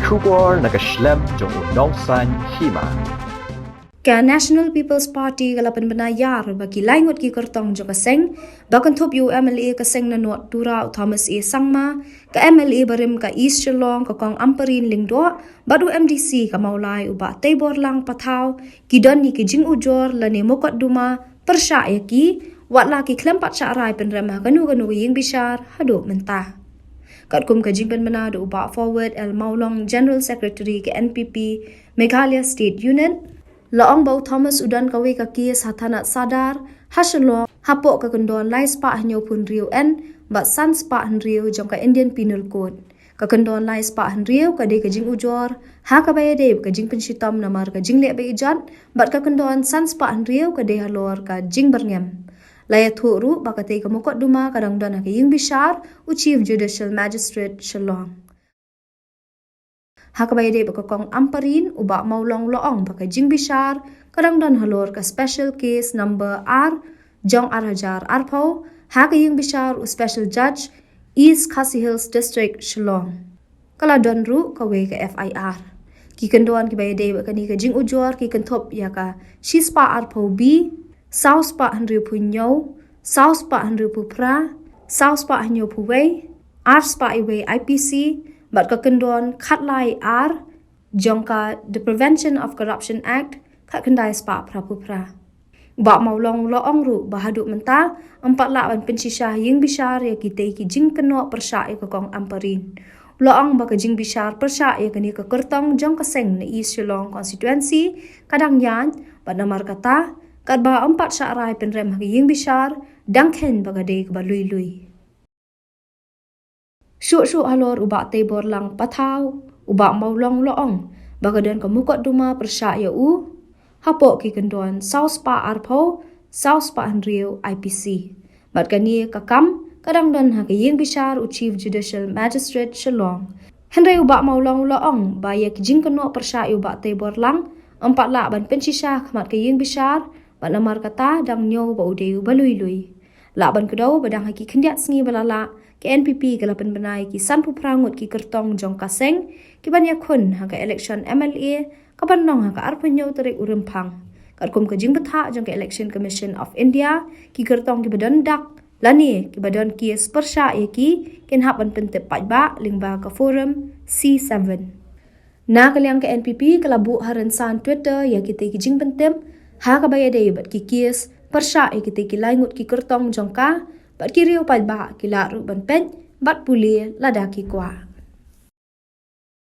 Shubor nakaslem jong udongsan hima. Ka National People's Party kalapan benayar bagi laingot ki kertong jo kaseng bakan top MLA kaseng na not tura Thomas A Sangma ka MLA barim ka East Shillong ka kong Amparin Lingdo badu MDC ka maulai uba Tabor lang patau kidon ni ki jing ujor lani mokot duma persya yaki watla ki klempat syarai penremah kanu ying bishar hadu mentah kat kum ka jing penmana do uba forward El Maulong General Secretary ke NPP Meghalaya State Unit Laong bau Thomas udan kawe ka kies hatanat sadar hasyalo hapok ka kendon lai spa hanyo pun riu bat san spa han riu jong ka Indian Penal Code ka kendon lai spa han riu ka de ka jing ujor ha ka baye de ka jing pensitam namar ka jing le be ijat bat ka kendon san spa han riu ka de halor ka jing berngem laya thuru ba ka te ka mokot duma kadang don ka ying bishar u Chief Judicial Magistrate Shillong Hakabay de baka kong Amparin uba maulong loong baka jing bishar kadang dan halor ka special case number R jong Arhajar Arpau hakaying bishar u special judge East Khasi Hills District Shillong kala don ru ka we ka FIR ki kenduan ki bay de baka ni ka jing ujor ki kentop ya ka Shispa Arpau B South Spa Henry Punyo South Spa Henry Pupra South Spa Hanyo Puway R Spa Iway IPC Bat ka kendon khatlai R jongka the Prevention of Corruption Act khat kendai spa prapupra ba maulong loong ru bahaduk menta 4 lawan pensisah ying bishar ya kita ki jing keno persya ya kong Amparin loong ba ka jing bishar persya ya kani ka kertong jong ka seng na East Shillong constituency kadang yan ba namar kata kad ba 4 syarai penrem ha ying bishar dangken ba ka de ba lui Syuk-syuk halor uba Tabor lang patau, uba maulong loong, bagadan kamukot duma persya ya hapok ki kendon South Spa Arpau, South Spa Henrio IPC. Bat kani kakam, kadang don ha kaying bishar u Chief Judicial Magistrate Shillong. Henry uba maulong loong, baya ki jing keno persya ya uba Tabor lang, 4 lak ban pensisah khamat kaying bishar, bat namar kata dang nyo ba udeu balui-lui. Laban kedau badang haki kendiat sengi balala ke NPP kalapan benai ki sanpu prangut ki kertong jong kaseng ki banya kun haka election MLA kapan nong haka arpanyo terik urempang kat kum kejing betha jong ke Election Commission of India ki kertong ki badan dak lani ki badan ki persya ki ken hapan pentep pajba lingba ka forum C7 na kaliang ke NPP kalabu harensan Twitter ya kita ki jing pentep ha ka bayade bat ki kies persya kita ki laingut ki kertong jongka bat ki riu pajba ki la ru ban pen bat puli lada ki kwa